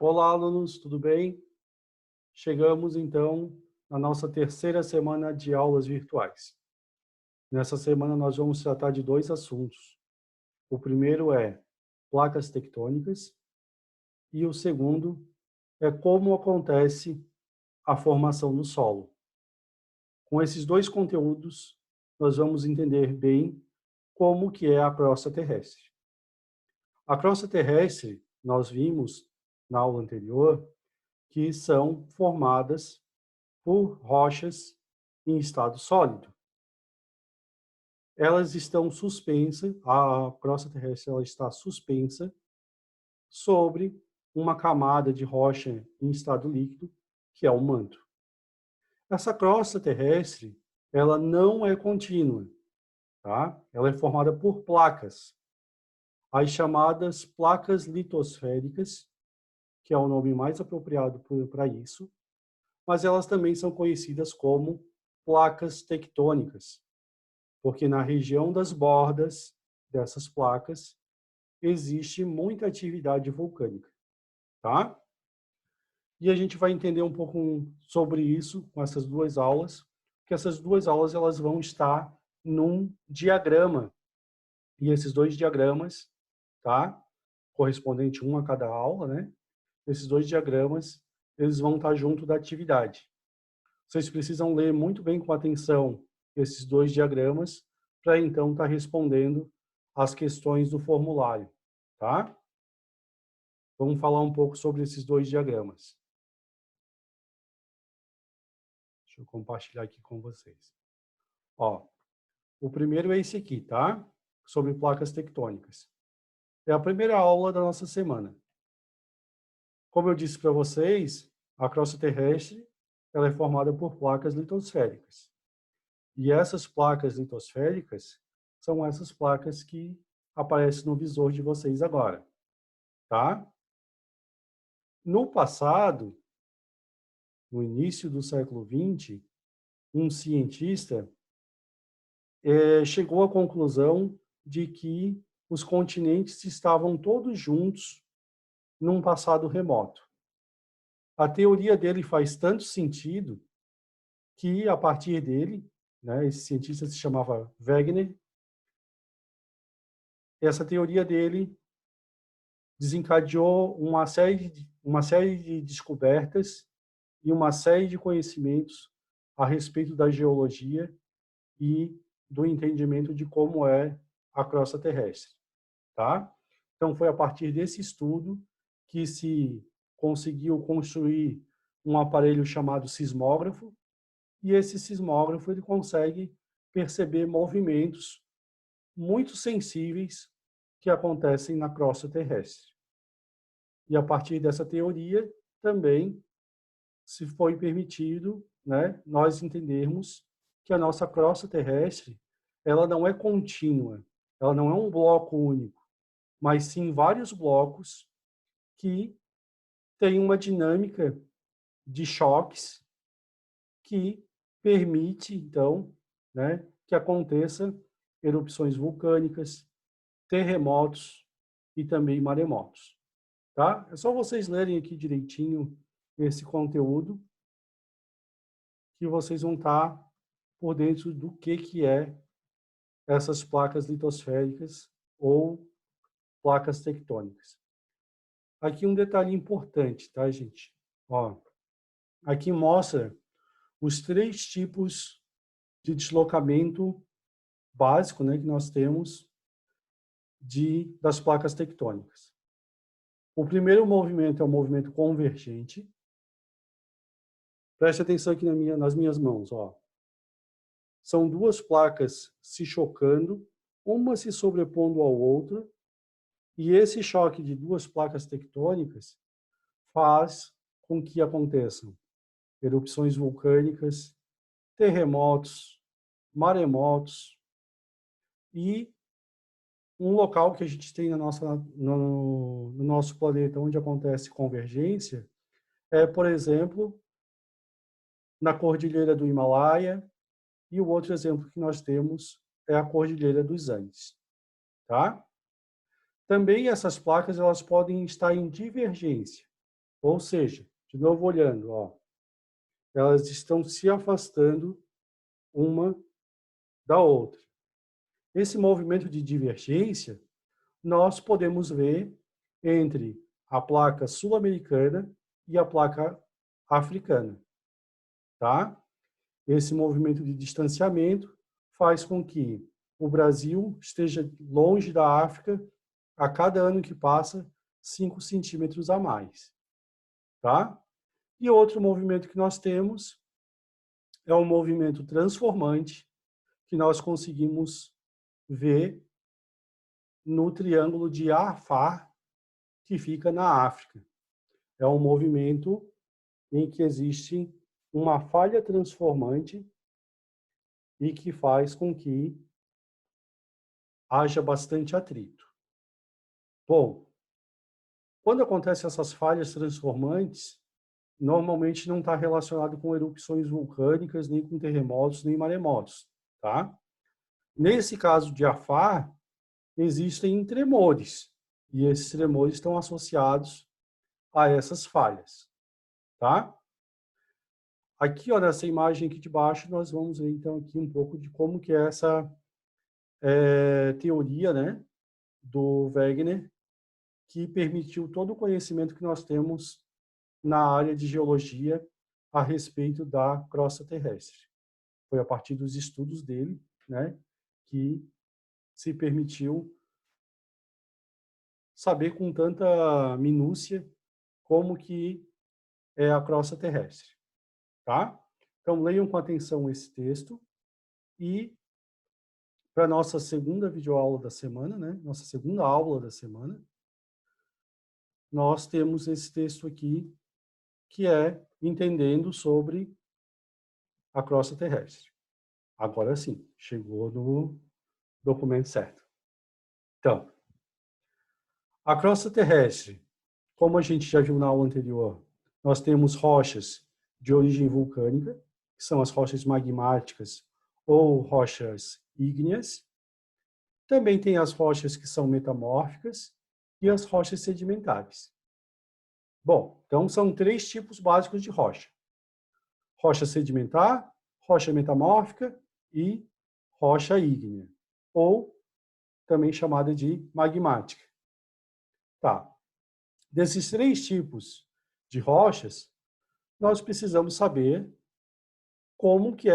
Olá, alunos, tudo bem? Chegamos, então, na nossa terceira semana de aulas virtuais. Nessa semana, nós vamos tratar de dois assuntos. O primeiro é placas tectônicas e o segundo é como acontece a formação do solo. Com esses dois conteúdos, nós vamos entender bem como que é a crosta terrestre. A crosta terrestre, nós vimos na aula anterior, que são formadas por rochas em estado sólido. Elas estão suspensas, a crosta terrestre ela está suspensa sobre uma camada de rocha em estado líquido, que é o manto. Essa crosta terrestre, ela não é contínua, tá? Ela é formada por placas, as chamadas placas litosféricas, que é o nome mais apropriado para isso, mas elas também são conhecidas como placas tectônicas, porque na região das bordas dessas placas existe muita atividade vulcânica, tá? E a gente vai entender um pouco sobre isso com essas duas aulas, que essas duas aulas elas vão estar num diagrama, e esses dois diagramas, tá? Correspondente um a cada aula, né? Esses dois diagramas, eles vão estar junto da atividade. Vocês precisam ler muito bem com atenção esses dois diagramas para então estar respondendo as questões do formulário, tá? Vamos falar um pouco sobre esses dois diagramas. Deixa eu compartilhar aqui com vocês. Ó, o primeiro é esse aqui, tá? Sobre placas tectônicas. É a primeira aula da nossa semana. Como eu disse para vocês, a crosta terrestre ela é formada por placas litosféricas. E essas placas litosféricas são essas placas que aparecem no visor de vocês agora, tá? No passado, no início do século XX, um cientista chegou à conclusão de que os continentes estavam todos juntos num passado remoto. A teoria dele faz tanto sentido que, a partir dele, né, esse cientista se chamava Wegener, essa teoria dele desencadeou uma série de descobertas e uma série de conhecimentos a respeito da geologia e do entendimento de como é a crosta terrestre, tá? Então, foi a partir desse estudo que se conseguiu construir um aparelho chamado sismógrafo, e esse sismógrafo ele consegue perceber movimentos muito sensíveis que acontecem na crosta terrestre. E a partir dessa teoria também se foi permitido, né, nós entendermos que a nossa crosta terrestre, ela não é contínua, ela não é um bloco único, mas sim vários blocos que têm uma dinâmica de choques que permite, então, né, que aconteça erupções vulcânicas, terremotos e também maremotos, tá? É só vocês lerem aqui direitinho esse conteúdo que vocês vão estar por dentro do que é essas placas litosféricas ou placas tectônicas. Aqui um detalhe importante, tá, gente? Ó, aqui mostra os três tipos de deslocamento básico, né, que nós temos das placas tectônicas. O primeiro movimento é o movimento convergente. Preste atenção aqui nas minhas mãos, ó. São duas placas se chocando, uma se sobrepondo à outra, e esse choque de duas placas tectônicas faz com que aconteçam erupções vulcânicas, terremotos, maremotos e um local que a gente tem no nosso planeta onde acontece convergência é, por exemplo, na Cordilheira do Himalaia, e o outro exemplo que nós temos é a Cordilheira dos Andes, tá? Também essas placas elas podem estar em divergência. Ou seja, de novo olhando, ó, elas estão se afastando uma da outra. Esse movimento de divergência nós podemos ver entre a placa sul-americana e a placa africana, tá? Esse movimento de distanciamento faz com que o Brasil esteja longe da África a cada ano que passa 5 centímetros a mais, tá? E outro movimento que nós temos é um movimento transformante que nós conseguimos ver no Triângulo de Afar, que fica na África. É um movimento em que existe uma falha transformante e que faz com que haja bastante atrito. Bom, quando acontecem essas falhas transformantes, normalmente não está relacionado com erupções vulcânicas, nem com terremotos, nem maremotos, tá? Nesse caso de Afar, existem tremores, e esses tremores estão associados a essas falhas, tá? Aqui, ó, nessa imagem aqui de baixo, nós vamos ver, então, aqui um pouco de como que é essa teoria, né, do Wegener, que permitiu todo o conhecimento que nós temos na área de geologia a respeito da crosta terrestre. Foi a partir dos estudos dele, né, que se permitiu saber com tanta minúcia como que é a crosta terrestre, tá? Então, leiam com atenção esse texto e para nossa segunda videoaula da semana, né, nossa segunda aula da semana, nós temos esse texto aqui, que é Entendendo sobre a crosta terrestre. Agora sim, chegou no documento certo. Então, a crosta terrestre, como a gente já viu na aula anterior, nós temos rochas de origem vulcânica, que são as rochas magmáticas ou rochas ígneas. Também tem as rochas que são metamórficas e as rochas sedimentares. Bom, então são 3 tipos básicos de rocha: rocha sedimentar, rocha metamórfica e rocha ígnea, ou também chamada de magmática. Tá. Desses 3 tipos de rochas, nós precisamos saber como que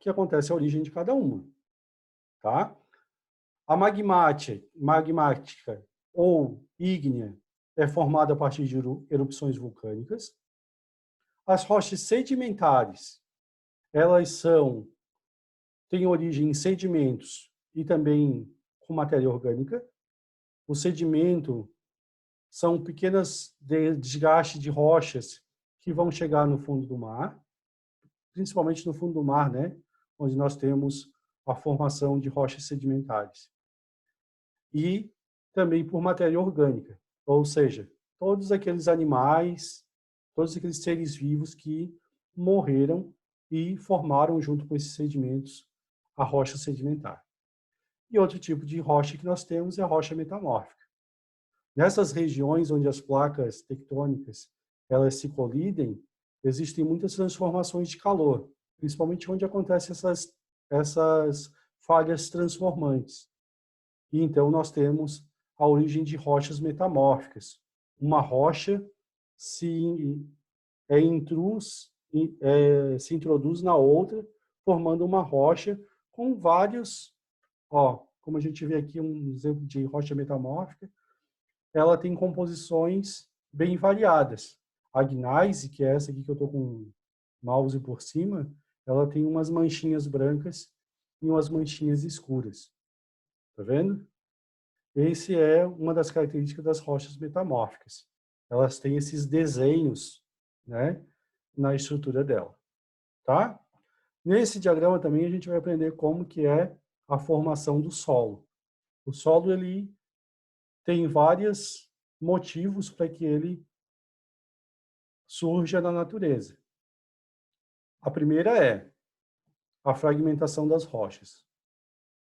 acontece a origem de cada uma, tá? A magmática ou ígnea é formada a partir de erupções vulcânicas. As rochas sedimentares, elas têm origem em sedimentos e também com matéria orgânica. O sedimento são pequenos desgastes de rochas que vão chegar no fundo do mar, principalmente no fundo do mar, né, onde nós temos a formação de rochas sedimentares. E também por matéria orgânica, ou seja, todos aqueles animais, todos aqueles seres vivos que morreram e formaram, junto com esses sedimentos, a rocha sedimentar. E outro tipo de rocha que nós temos é a rocha metamórfica. Nessas regiões onde as placas tectônicas elas se colidem, existem muitas transformações de calor, principalmente onde acontecem essas falhas transformantes. E então nós temos a origem de rochas metamórficas. Uma rocha se se introduz na outra, formando uma rocha com vários, ó, como a gente vê aqui um exemplo de rocha metamórfica, ela tem composições bem variadas. A gneiss, que é essa aqui que eu estou com o mouse por cima, ela tem umas manchinhas brancas e umas manchinhas escuras. Tá vendo? Esse é uma das características das rochas metamórficas. Elas têm esses desenhos, né, na estrutura dela, tá? Nesse diagrama também a gente vai aprender como que é a formação do solo. O solo ele tem vários motivos para que ele surja na natureza. A primeira é a fragmentação das rochas.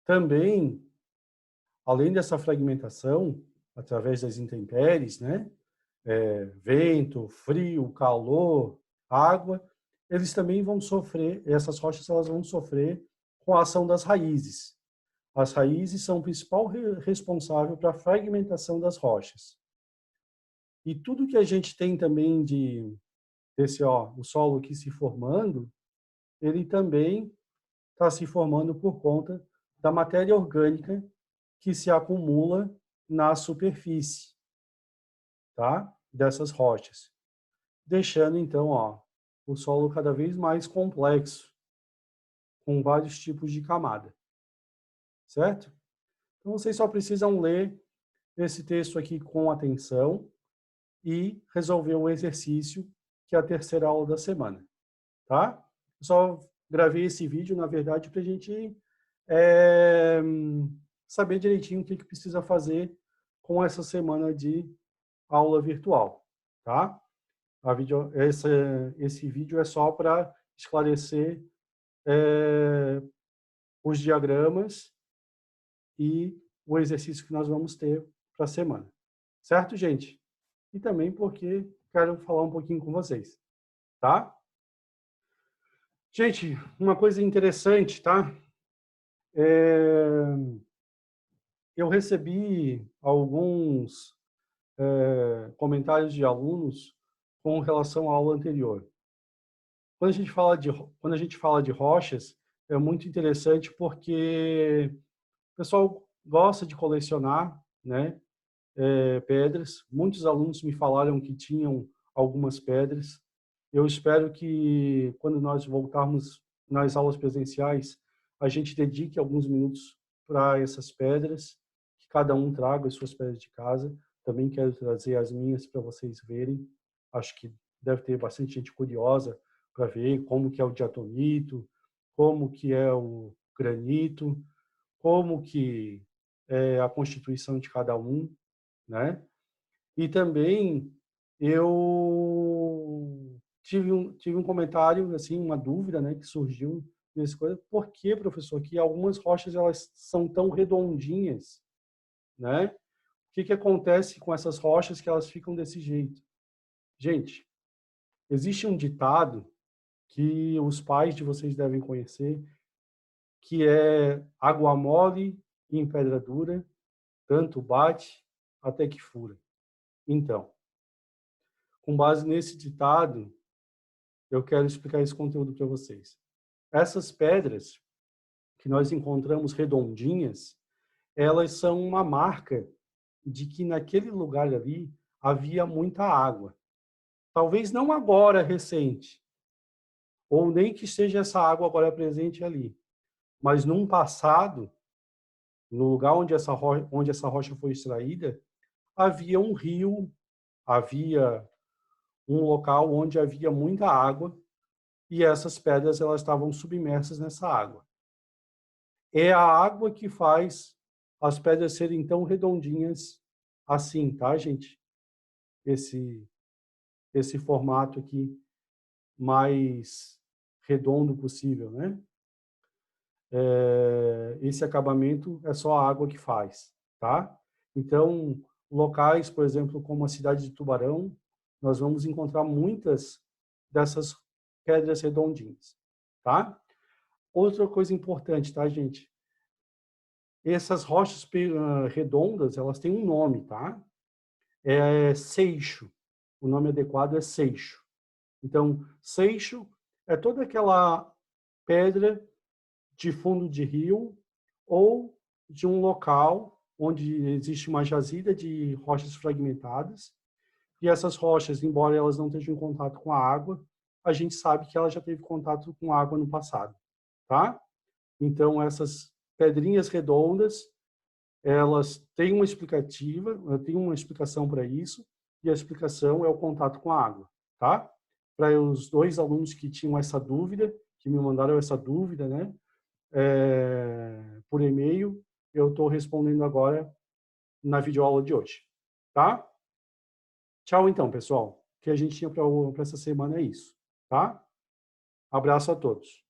Também, além dessa fragmentação, através das intempéries, né, vento, frio, calor, água, eles também vão sofrer, essas rochas elas vão sofrer com a ação das raízes. As raízes são o principal responsável para a fragmentação das rochas. E tudo que a gente tem também o solo aqui se formando, ele também está se formando por conta da matéria orgânica que se acumula na superfície, tá? Dessas rochas, deixando então, o solo cada vez mais complexo, com vários tipos de camada, certo? Então vocês só precisam ler esse texto aqui com atenção e resolver o exercício, que é a terceira aula da semana, tá? Eu só gravei esse vídeo, na verdade, para a gente saber direitinho o que precisa fazer com essa semana de aula virtual, tá? Esse vídeo é só para esclarecer os diagramas e o exercício que nós vamos ter para a semana. Certo, gente? E também porque quero falar um pouquinho com vocês, tá? Gente, uma coisa interessante, tá? Eu recebi alguns comentários de alunos com relação à aula anterior. Quando a gente fala de rochas, é muito interessante porque o pessoal gosta de colecionar, né, pedras. Muitos alunos me falaram que tinham algumas pedras. Eu espero que, quando nós voltarmos nas aulas presenciais, a gente dedique alguns minutos para essas pedras, que cada um traga as suas pedras de casa. Também quero trazer as minhas para vocês verem. Acho que deve ter bastante gente curiosa para ver como que é o diatonito, como que é o granito, como que é a constituição de cada um, né? E também eu tive um comentário, assim, uma dúvida, né, que surgiu nesse coisa. Por que, professor, que algumas rochas elas são tão redondinhas, né? O que acontece com essas rochas que elas ficam desse jeito? Gente, existe um ditado que os pais de vocês devem conhecer, que é água mole em pedra dura, tanto bate até que fura. Então, com base nesse ditado, eu quero explicar esse conteúdo para vocês. Essas pedras que nós encontramos redondinhas, elas são uma marca de que naquele lugar ali havia muita água. Talvez não agora, recente, ou nem que seja essa água agora presente ali, mas num passado, no lugar onde essa rocha foi extraída, havia um rio, havia um local onde havia muita água e essas pedras elas estavam submersas nessa água. É a água que faz as pedras serem tão redondinhas assim, tá, gente? Esse formato aqui mais redondo possível, né? Esse acabamento é só a água que faz, tá? Então, locais, por exemplo, como a cidade de Tubarão, nós vamos encontrar muitas dessas pedras redondinhas, tá? Outra coisa importante, tá, gente? Essas rochas redondas, elas têm um nome, tá? É seixo. O nome adequado é seixo. Então, seixo é toda aquela pedra de fundo de rio ou de um local onde existe uma jazida de rochas fragmentadas. E essas rochas, embora elas não estejam em contato com a água, a gente sabe que ela já teve contato com água no passado, tá? Então, essas pedrinhas redondas, elas têm uma explicativa, tem uma explicação para isso, e a explicação é o contato com a água, tá? Para os dois alunos que tinham essa dúvida, que me mandaram essa dúvida, né, por e-mail, eu estou respondendo agora na videoaula de hoje, tá? Tchau então, pessoal. O que a gente tinha para essa semana é isso, tá? Abraço a todos.